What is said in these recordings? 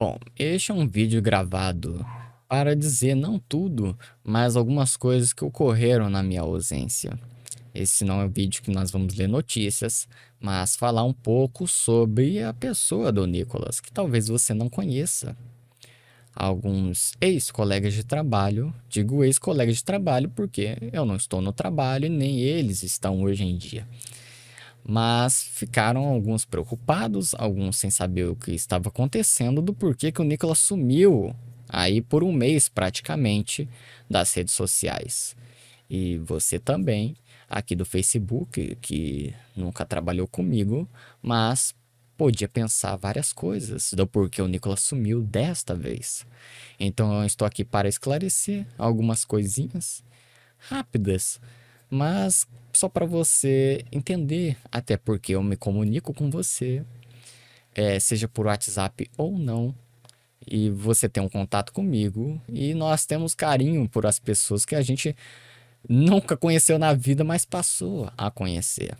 Bom, este é um vídeo gravado para dizer não tudo, mas algumas coisas que ocorreram na minha ausência. Esse não é um vídeo que nós vamos ler notícias, mas falar um pouco sobre a pessoa do Nicolas, que talvez você não conheça. Alguns ex-colegas de trabalho, digo ex-colegas de trabalho porque eu não estou no trabalho e nem eles estão hoje em dia. Mas ficaram alguns preocupados, alguns sem saber o que estava acontecendo, do porquê que o Nicolas sumiu aí por um mês praticamente das redes sociais. E você também, aqui do Facebook, que nunca trabalhou comigo, mas podia pensar várias coisas do porquê o Nicolas sumiu desta vez. Então eu estou aqui para esclarecer algumas coisinhas rápidas, mas só para você entender, até porque eu me comunico com você, seja por WhatsApp ou não, e você tem um contato comigo, e nós temos carinho por as pessoas que a gente nunca conheceu na vida, mas passou a conhecer.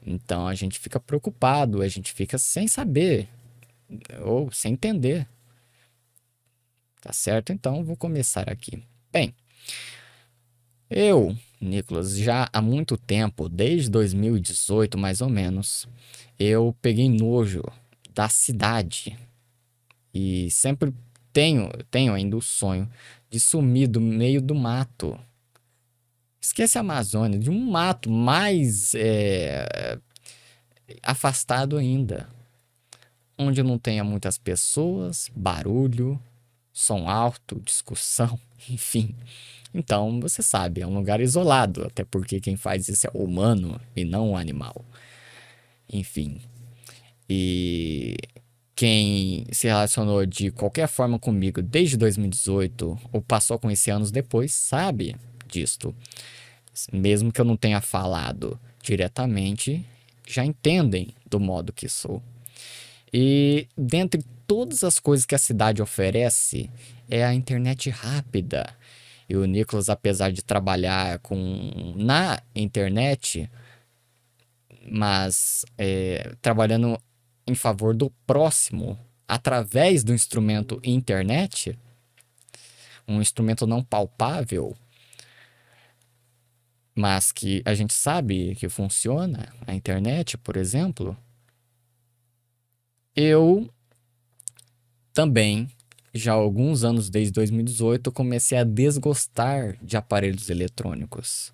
Então a gente fica preocupado, a gente fica sem saber ou sem entender, tá certo? Então vou começar aqui. Bem, eu, Nicolas, já há muito tempo, desde 2018 mais ou menos, eu peguei nojo da cidade e sempre tenho ainda o sonho de sumir do meio do mato. Esquece a Amazônia, de um mato mais afastado ainda, onde não tenha muitas pessoas, barulho, som alto, discussão, enfim. Então, você sabe, é um lugar isolado, até porque quem faz isso é o humano e não o animal. Enfim. E quem se relacionou de qualquer forma comigo desde 2018 ou passou a conhecer anos depois, sabe disto. Mesmo que eu não tenha falado diretamente, já entendem do modo que sou. E dentre todas as coisas que a cidade oferece, é a internet rápida. E o Nicolas, apesar de trabalhar na internet, mas trabalhando em favor do próximo, através do instrumento internet, um instrumento não palpável, mas que a gente sabe que funciona, a internet, por exemplo, eu também, já há alguns anos, desde 2018, comecei a desgostar de aparelhos eletrônicos.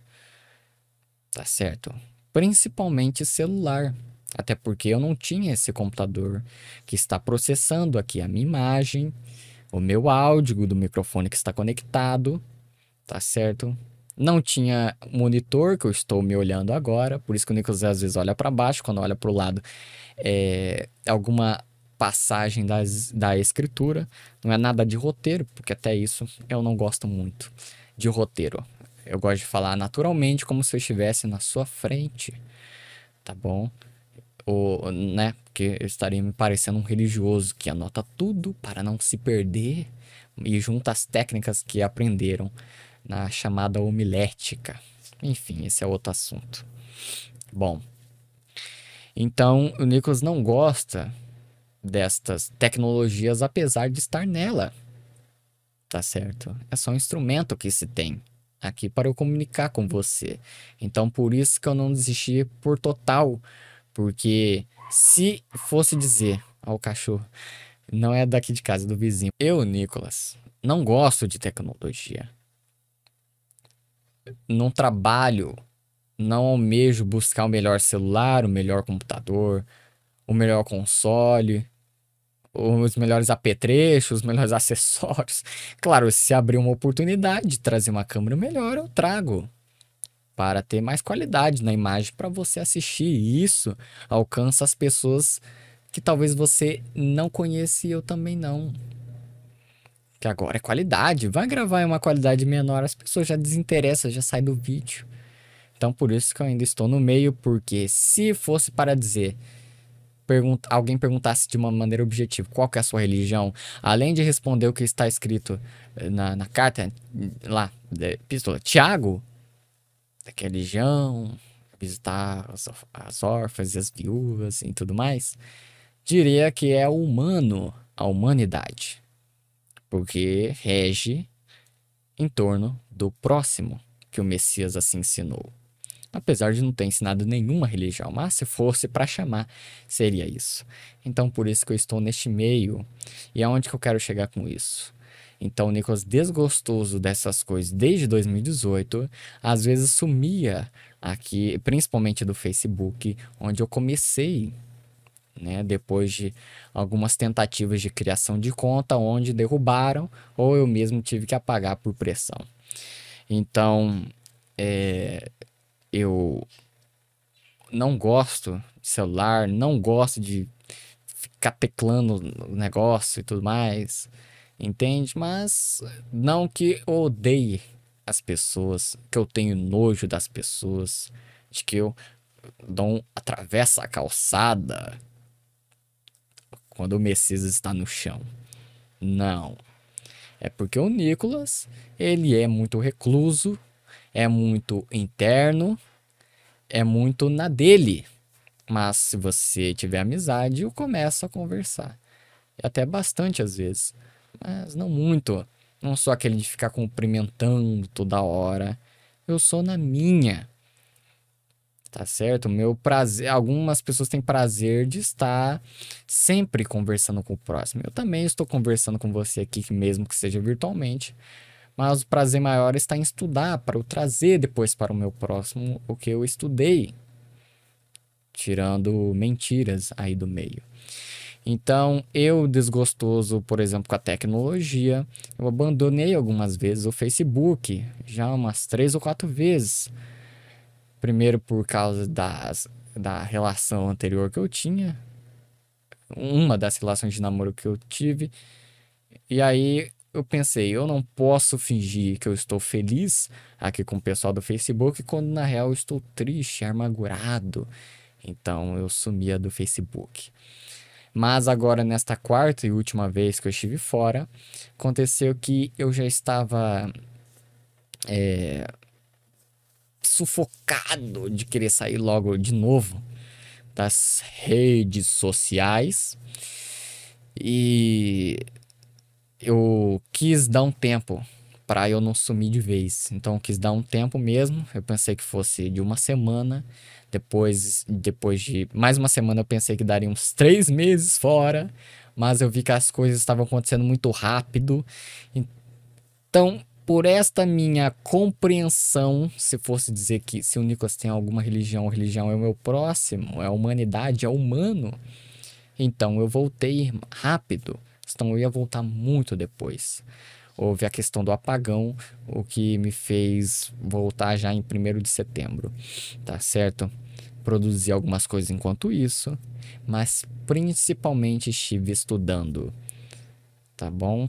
Tá certo? Principalmente celular. Até porque eu não tinha esse computador que está processando aqui a minha imagem, o meu áudio do microfone que está conectado, tá certo? Não tinha monitor que eu estou me olhando agora, por isso que o Nicolas às vezes olha para baixo, quando olha para o lado alguma passagem da escritura. Não é nada de roteiro, porque até isso eu não gosto muito de roteiro. Eu gosto de falar naturalmente, como se eu estivesse na sua frente, tá bom? Ou, né? Porque eu estaria me parecendo um religioso que anota tudo para não se perder e junta as técnicas que aprenderam na chamada homilética. Enfim, esse é outro assunto. Bom, então o Nicholas não gosta destas tecnologias, apesar de estar nela, tá certo? É só um instrumento que se tem aqui para eu comunicar com você. Então, por isso que eu não desisti por total, porque se fosse dizer ao cachorro, não é daqui de casa, é do vizinho, eu, Nicolas, não gosto de tecnologia. Não trabalho, não almejo buscar o melhor celular, o melhor computador, o melhor console, os melhores apetrechos, os melhores acessórios. Claro, se abrir uma oportunidade de trazer uma câmera melhor, eu trago para ter mais qualidade na imagem para você assistir. E isso alcança as pessoas que talvez você não conheça e eu também não. Que agora é qualidade. Vai gravar em uma qualidade menor, as pessoas já desinteressam, já sai do vídeo. Então por isso que eu ainda estou no meio, porque se fosse para dizer alguém perguntasse de uma maneira objetiva qual que é a sua religião, além de responder o que está escrito na carta, lá, da epístola, Tiago, da que religião, visitar as órfãs e as viúvas e tudo mais, diria que é humano a humanidade, porque rege em torno do próximo, que o Messias assim ensinou. Apesar de não ter ensinado nenhuma religião, mas se fosse para chamar, seria isso. Então, por isso que eu estou neste meio. E aonde que eu quero chegar com isso? Então, o Nicolas, desgostoso dessas coisas desde 2018, às vezes sumia aqui, principalmente do Facebook, onde eu comecei, né, depois de algumas tentativas de criação de conta, onde derrubaram, ou eu mesmo tive que apagar por pressão. Então, eu não gosto de celular, não gosto de ficar teclando o negócio e tudo mais, entende? Mas não que eu odeie as pessoas, que eu tenho nojo das pessoas, de que eu atravesso a calçada quando o Messias está no chão. Não. É porque o Nicolas, ele é muito recluso, é muito interno, é muito na dele. Mas se você tiver amizade, eu começo a conversar. E até bastante às vezes. Mas não muito. Não sou aquele de ficar cumprimentando toda hora. Eu sou na minha. Tá certo? Meu prazer. Algumas pessoas têm prazer de estar sempre conversando com o próximo. Eu também estou conversando com você aqui, mesmo que seja virtualmente. Mas o prazer maior está em estudar, para eu trazer depois para o meu próximo o que eu estudei, tirando mentiras aí do meio. Então, eu desgostoso, por exemplo, com a tecnologia, eu abandonei algumas vezes o Facebook, já umas 3 ou 4 vezes. Primeiro por causa da relação anterior que eu tinha, uma das relações de namoro que eu tive, e aí eu pensei, eu não posso fingir que eu estou feliz aqui com o pessoal do Facebook, quando na real eu estou triste, amargurado. Então eu sumia do Facebook. Mas agora, nesta quarta e última vez que eu estive fora, aconteceu que eu já estava sufocado de querer sair logo de novo das redes sociais. E eu quis dar um tempo para eu não sumir de vez. Então eu quis dar um tempo mesmo. Eu pensei que fosse de uma semana. Depois de mais uma semana, eu pensei que daria uns 3 meses fora. Mas eu vi que as coisas estavam acontecendo muito rápido. Então, por esta minha compreensão, se fosse dizer que se o Nicolas tem alguma religião, a religião é o meu próximo, é a humanidade, é humano. Então eu voltei rápido. Então eu ia voltar muito depois. Houve a questão do apagão, o que me fez voltar já em 1º de setembro, tá certo? Produzi algumas coisas enquanto isso, mas principalmente estive estudando, tá bom?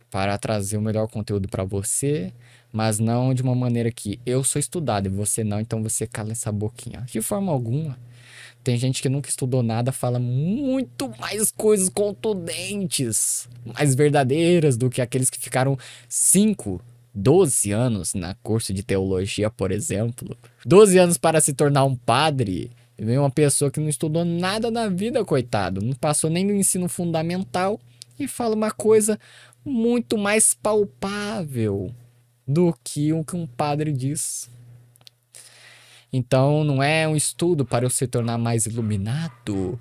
Para trazer o melhor conteúdo para você, mas não de uma maneira que eu sou estudado e você não, então você cala essa boquinha. De forma alguma. Tem gente que nunca estudou nada, fala muito mais coisas contundentes, mais verdadeiras do que aqueles que ficaram 5, 12 anos na curso de teologia, por exemplo. 12 anos para se tornar um padre. E vem uma pessoa que não estudou nada na vida, coitado. Não passou nem no ensino fundamental e fala uma coisa muito mais palpável do que o que um padre diz. Então, não é um estudo para eu se tornar mais iluminado.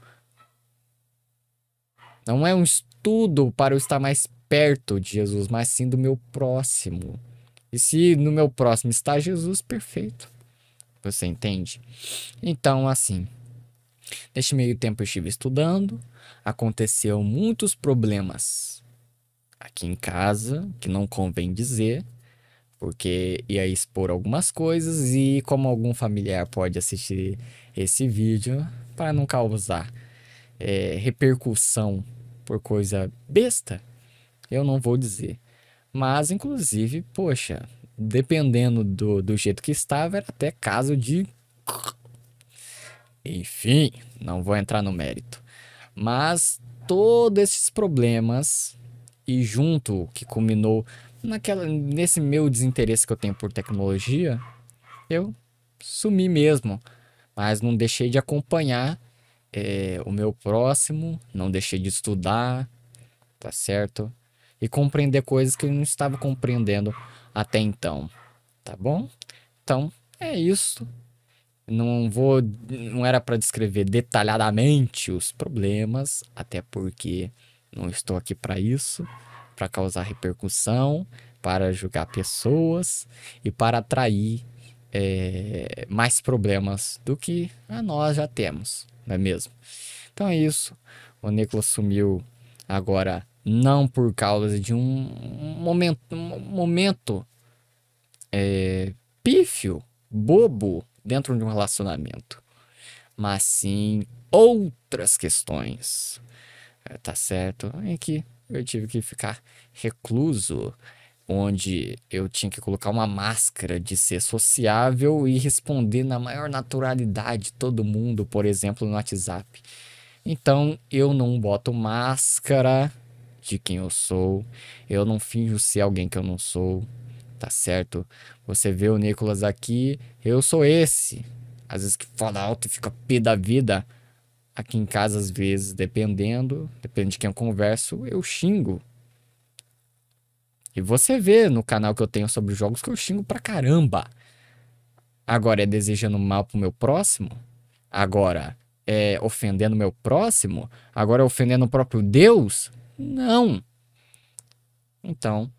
Não é um estudo para eu estar mais perto de Jesus, mas sim do meu próximo. E se no meu próximo está Jesus, perfeito. Você entende? Então, assim, neste meio tempo eu estive estudando, aconteceu muitos problemas aqui em casa, que não convém dizer, porque ia expor algumas coisas e como algum familiar pode assistir esse vídeo para não causar repercussão por coisa besta, eu não vou dizer. Mas, inclusive, poxa, dependendo do jeito que estava, era até caso de... Enfim, não vou entrar no mérito. Mas todos esses problemas e junto que culminou nesse meu desinteresse que eu tenho por tecnologia, eu sumi mesmo. Mas não deixei de acompanhar o meu próximo, não deixei de estudar, tá certo? E compreender coisas que eu não estava compreendendo até então, tá bom? Então, é isso. Não era para descrever detalhadamente os problemas, até porque não estou aqui para isso, para causar repercussão, para julgar pessoas e para atrair mais problemas do que nós já temos, não é mesmo? Então é isso. O Nicolas sumiu agora não por causa de um momento pífio, bobo dentro de um relacionamento, mas sim outras questões, tá certo? Em que eu tive que ficar recluso, onde eu tinha que colocar uma máscara de ser sociável e responder na maior naturalidade todo mundo, por exemplo, no WhatsApp. Então eu não boto máscara de quem eu sou, eu não finjo ser alguém que eu não sou, tá certo? Você vê o Nicolas aqui, eu sou esse. Às vezes que fala alto e fica pé da vida. Aqui em casa, às vezes, depende de quem eu converso, eu xingo. E você vê no canal que eu tenho sobre jogos que eu xingo pra caramba. Agora é desejando mal pro meu próximo? Agora é ofendendo meu próximo? Agora é ofendendo o próprio Deus? Não. Então,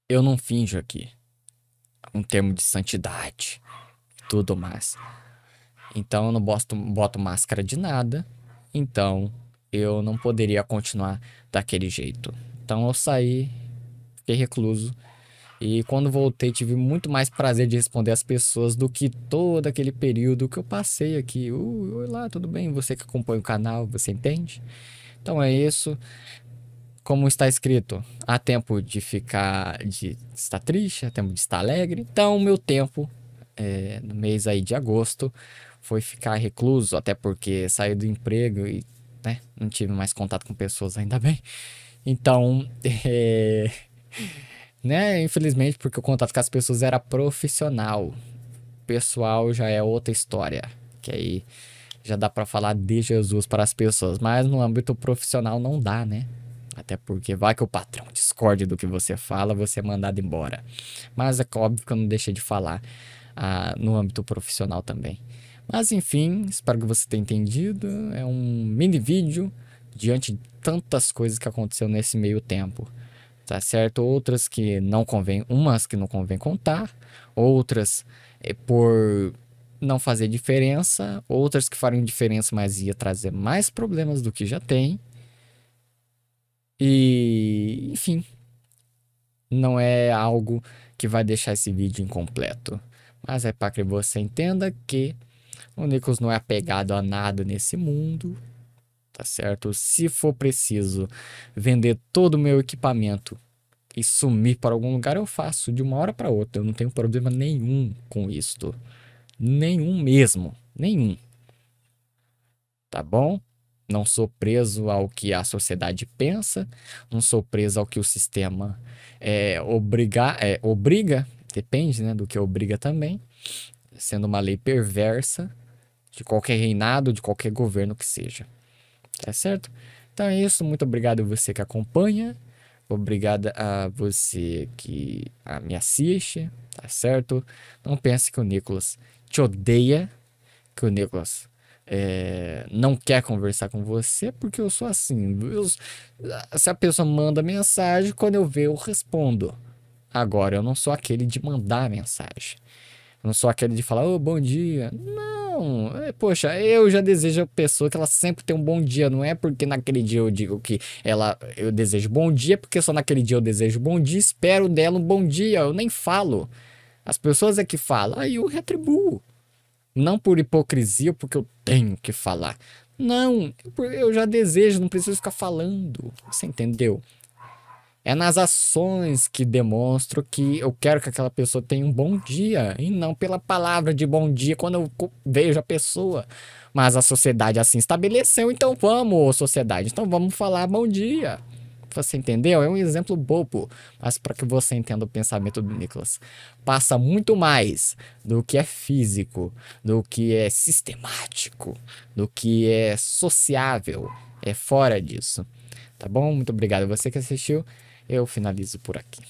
eu não finjo aqui um termo de santidade e tudo mais. Então eu não boto máscara de nada. Então eu não poderia continuar daquele jeito. Então eu saí, fiquei recluso. E quando voltei, tive muito mais prazer de responder às pessoas do que todo aquele período que eu passei aqui. Oi lá, tudo bem? Você que acompanha o canal, você entende? Então é isso. Como está escrito, há tempo de estar triste, há tempo de estar alegre. Então, o meu tempo, no mês aí de agosto, foi ficar recluso, até porque saí do emprego e, né, não tive mais contato com pessoas, ainda bem. Então, né, infelizmente, porque o contato com as pessoas era profissional. Pessoal já é outra história, que aí já dá pra falar de Jesus para as pessoas, mas no âmbito profissional não dá, né? Até porque vai que o patrão discorde do que você fala, você é mandado embora. Mas é óbvio que eu não deixei de falar no âmbito profissional também. Mas enfim, espero que você tenha entendido. É um mini vídeo diante de tantas coisas que aconteceu nesse meio tempo. Tá certo? Outras que não convém, umas que não convém contar, outras por não fazer diferença, outras que fariam diferença, mas ia trazer mais problemas do que já tem. E, enfim, não é algo que vai deixar esse vídeo incompleto. Mas é para que você entenda que o Nicolas não é apegado a nada nesse mundo, tá certo? Se for preciso vender todo o meu equipamento e sumir para algum lugar, eu faço de uma hora para outra. Eu não tenho problema nenhum com isto. Nenhum mesmo. Nenhum. Tá bom? Não sou preso ao que a sociedade pensa, não sou preso ao que o sistema obriga, depende, né, do que obriga também, sendo uma lei perversa de qualquer reinado, de qualquer governo que seja. Tá certo? Então é isso, muito obrigado a você que acompanha, obrigado a você que me assiste, tá certo? Não pense que o Nicolas te odeia, que o Nicolas não quer conversar com você, porque eu sou assim. Se a pessoa manda mensagem, quando eu ver, eu respondo. Agora, eu não sou aquele de mandar mensagem. Eu não sou aquele de falar, bom dia. Não, poxa, eu já desejo a pessoa que ela sempre tem um bom dia. Não é porque naquele dia eu digo que eu desejo bom dia, porque só naquele dia eu desejo bom dia, espero dela um bom dia. Eu nem falo. As pessoas é que falam, aí eu retribuo. Não por hipocrisia, porque eu tenho que falar. Não, eu já desejo, não preciso ficar falando. Você entendeu? É nas ações que demonstro que eu quero que aquela pessoa tenha um bom dia. E não pela palavra de bom dia quando eu vejo a pessoa. Mas a sociedade assim estabeleceu, então vamos, sociedade. Então vamos falar bom dia. Você entendeu? É um exemplo bobo, mas para que você entenda o pensamento do Nicholas. Passa muito mais do que é físico, do que é sistemático, do que é sociável. É fora disso. Tá bom? Muito obrigado a você que assistiu. Eu finalizo por aqui.